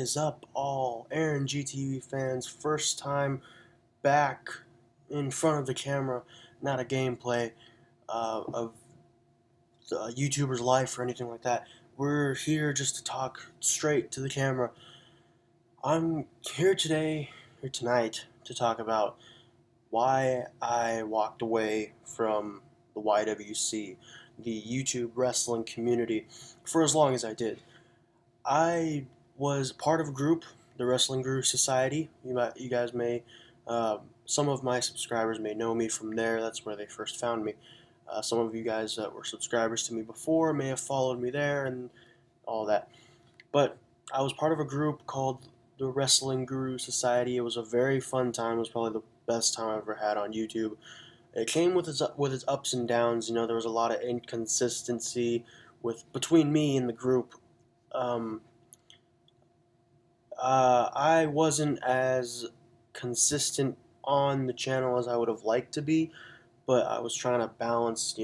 is up, all Aaron GTV fans? First time back in front of the camera, not a gameplay of a YouTuber's life or anything like that. We're here just to talk straight to the camera. I'm here tonight, to talk about why I walked away from the YWC, the YouTube wrestling community, for as long as I did. I was part of a group, the Wrestling Guru Society. You guys may, some of my subscribers may know me from there. That's where they first found me. Some of you guys that were subscribers to me before may have followed me there and all that. But I was part of a group called the Wrestling Guru Society. It was a very fun time. It was probably the best time I've ever had on YouTube. It came with its ups and downs. There was a lot of inconsistency between me and the group. Um, I wasn't as consistent on the channel as I would have liked to be, but I was trying to balance,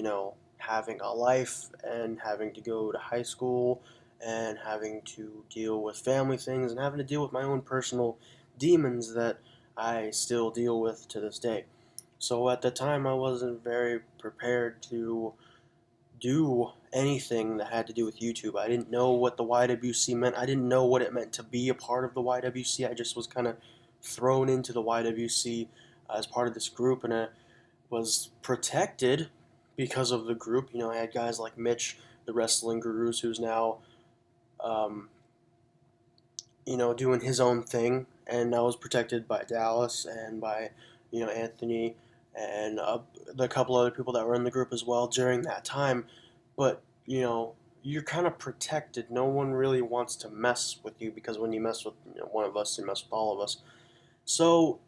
having a life and having to go to high school and having to deal with family things and having to deal with my own personal demons that I still deal with to this day. So at the time, I wasn't very prepared to do anything that had to do with YouTube. I didn't know what the YWC meant. I didn't know what it meant to be a part of the YWC. I just was kind of thrown into the YWC as part of this group, and I was protected because of the group. I had guys like Mitch, the Wrestling Gurus, who's now, um, doing his own thing, and I was protected by Dallas and by, Anthony and the couple other people that were in the group as well during that time. But you're kind of protected. No one really wants to mess with you, because when you mess with one of us, you mess with all of us. So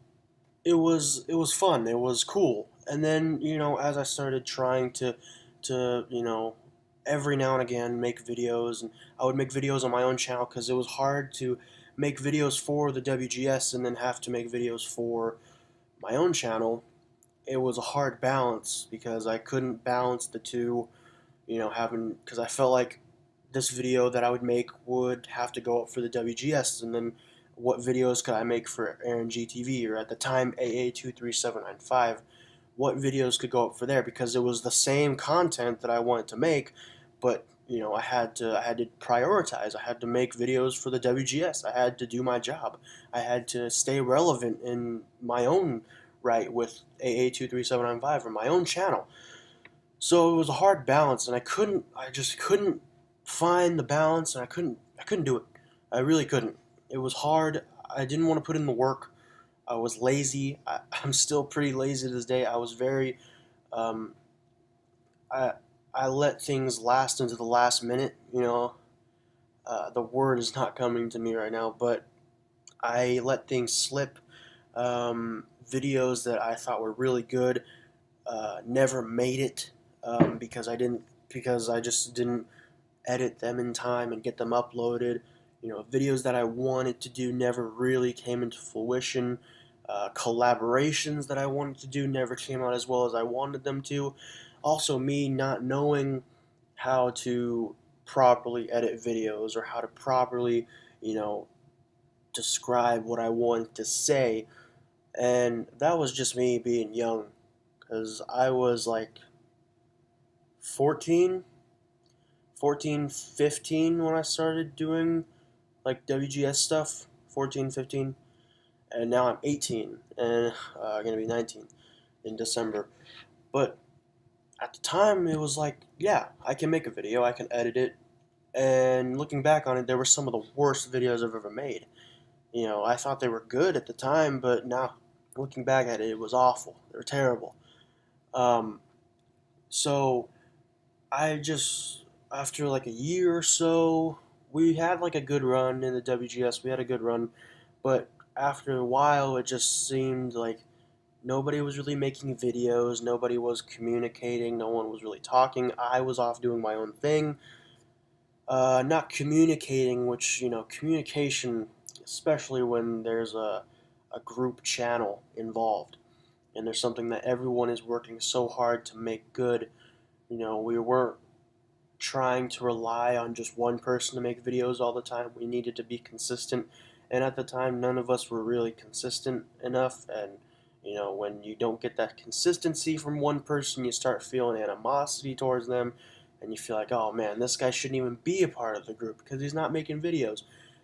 it was fun. It was cool. And then as I started trying to every now and again make videos, and I would make videos on my own channel because it was hard to make videos for the WGS and then have to make videos for my own channel. It was a hard balance because I couldn't balance the two, having, because I felt like this video that I would make would have to go up for the WGS, and then what videos could I make for Aaron GTV, or at the time AA23795? What videos could go up for there, because it was the same content that I wanted to make, but I had to prioritize. I had to make videos for the WGS. I had to do my job. I had to stay relevant in my own right with AA23795 or my own channel. So it was a hard balance, and I just couldn't find the balance, and I couldn't do it. I really couldn't. It was hard. I didn't want to put in the work. I was lazy. I'm still pretty lazy to this day. I was very, um, I, I let things last into the last minute. The word is not coming to me right now, but I let things slip. Videos that I thought were really good never made it, because I just didn't edit them in time and get them uploaded. Videos that I wanted to do never really came into fruition. Collaborations that I wanted to do never came out as well as I wanted them to. Also, me not knowing how to properly edit videos, or how to properly, describe what I wanted to say. And that was just me being young, because I was like 14, 14, 15 when I started doing like WGS stuff. 14, 15, and now I'm 18 and going to be 19 in December. But at the time, it was like, yeah, I can make a video, I can edit it, and looking back on it, there were some of the worst videos I've ever made. I thought they were good at the time, but now looking back at it, it was awful. They were terrible. Um, so I just, after like a year or so, we had like a good run in the WGS. We had a good run, but after a while, it just seemed like nobody was really making videos, nobody was communicating, no one was really talking. I was off doing my own thing, not communicating, which, communication, especially when there's a group channel involved and there's something that everyone is working so hard to make good. We weren't trying to rely on just one person to make videos all the time. We needed to be consistent, and at the time, none of us were really consistent enough. And when you don't get that consistency from one person, you start feeling animosity towards them, and you feel like, oh man, this guy shouldn't even be a part of the group because he's not making videos.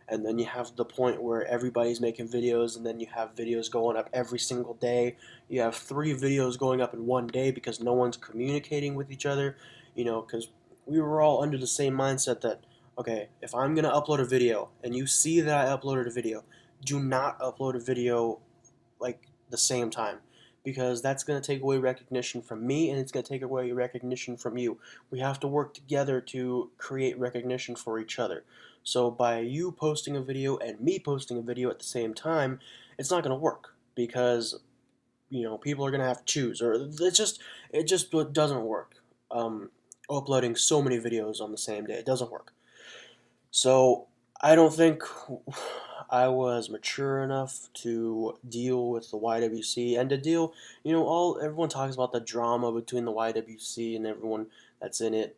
And then you have the point where everybody's making videos, and then you have videos going up every single day. You have 3 videos going up in one day because no one's communicating with each other. Because we were all under the same mindset that, okay, if I'm going to upload a video and you see that I uploaded a video, do not upload a video like the same time, because that's going to take away recognition from me, and it's going to take away recognition from you. We have to work together to create recognition for each other. So by you posting a video and me posting a video at the same time, it's not going to work, because people are going to have to choose, or it just doesn't work. Uploading so many videos on the same day, it doesn't work. So I don't think I was mature enough to deal with the YWC and to deal, everyone talks about the drama between the YWC and everyone that's in it.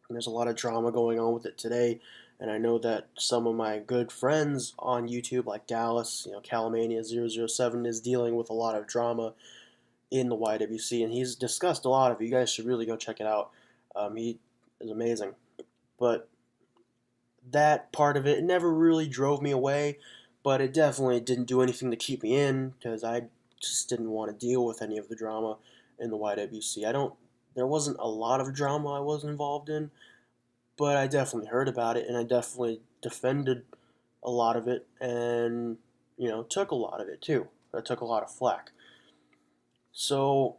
And there's a lot of drama going on with it today. And I know that some of my good friends on YouTube, like Dallas, Calamania007, is dealing with a lot of drama in the YWC, and he's discussed a lot of it. You guys should really go check it out. He is amazing. But that part of it never really drove me away, but it definitely didn't do anything to keep me in, because I just didn't want to deal with any of the drama in the YWC. There wasn't a lot of drama I was involved in, but I definitely heard about it, and I definitely defended a lot of it, and took a lot of it too. I took a lot of flack. So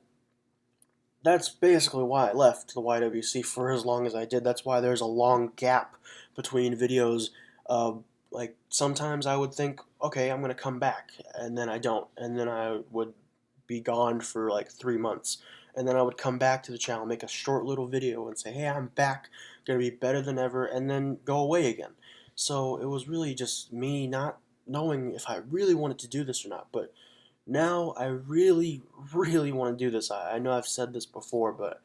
that's basically why I left the YWC for as long as I did. That's why there's a long gap between videos. Like sometimes I would think, okay, I'm gonna come back, and then I don't, and then I would be gone for like 3 months, and then I would come back to the channel, make a short little video, and say, hey, I'm back, gonna be better than ever, and then go away again. So it was really just me not knowing if I really wanted to do this or not. But now I really, really want to do this. I know I've said this before, but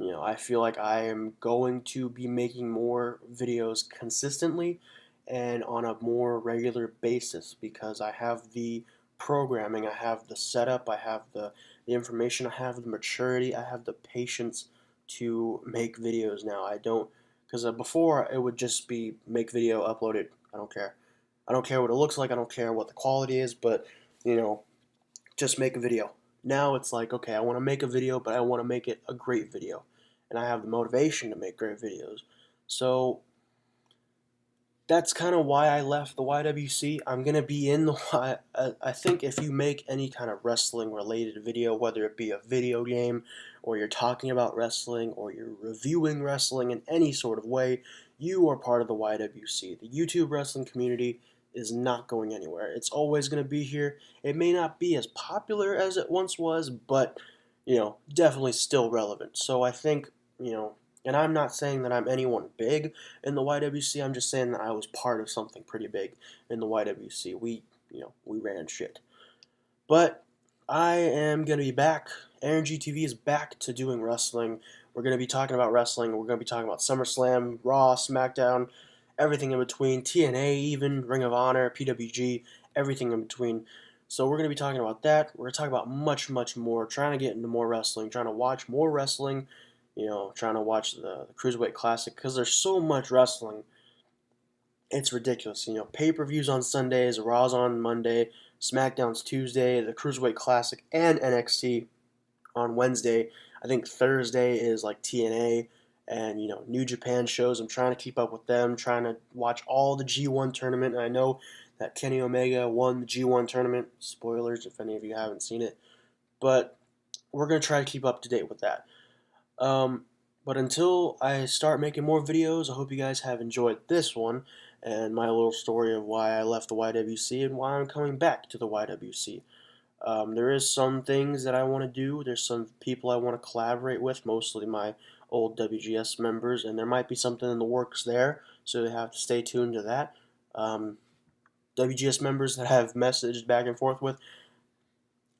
I feel like I am going to be making more videos consistently and on a more regular basis, because I have the programming, I have the setup, I have the information, I have the maturity, I have the patience to make videos now. I don't, because before it would just be make video, upload it, I don't care. I don't care what it looks like, I don't care what the quality is, but just make a video. Now it's like, okay, I want to make a video, but I want to make it a great video. And I have the motivation to make great videos. So that's kind of why I left the YWC. I'm going to be in the I think if you make any kind of wrestling related video, whether it be a video game, or you're talking about wrestling, or you're reviewing wrestling in any sort of way, you are part of the YWC. The YouTube wrestling community is not going anywhere. It's always going to be here. It may not be as popular as it once was, but definitely still relevant. So I think, and I'm not saying that I'm anyone big in the YWC. I'm just saying that I was part of something pretty big in the YWC. We ran shit. But I am going to be back. Aaron GTV is back to doing wrestling. We're going to be talking about wrestling. We're going to be talking about SummerSlam, Raw, SmackDown, everything in between, TNA even, Ring of Honor, PWG, everything in between. So we're going to be talking about that. We're going to talk about much, much more, trying to get into more wrestling, trying to watch more wrestling, trying to watch the Cruiserweight Classic, because there's so much wrestling. It's ridiculous. Pay-per-views on Sundays, Raw's on Monday, SmackDown's Tuesday, the Cruiserweight Classic, and NXT on Wednesday. I think Thursday is like TNA and New Japan shows. I'm trying to keep up with them, trying to watch all the G1 tournament. And I know that Kenny Omega won the G1 tournament. Spoilers if any of you haven't seen it. But we're going to try to keep up to date with that. But until I start making more videos, I hope you guys have enjoyed this one and my little story of why I left the YWC and why I'm coming back to the YWC. There is some things that I want to do. There's some people I want to collaborate with, mostly my old WGS members, and there might be something in the works there, so you have to stay tuned to that. WGS members that I've messaged back and forth with,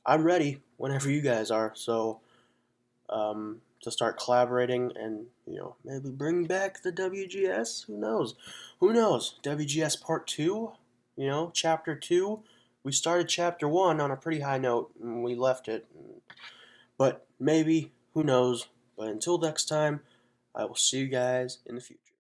I'm ready whenever you guys are, so to start collaborating and, maybe bring back the WGS. Who knows? Who knows? WGS Part 2, Chapter 2. We started Chapter 1 on a pretty high note and we left it. But maybe, who knows? But until next time, I will see you guys in the future.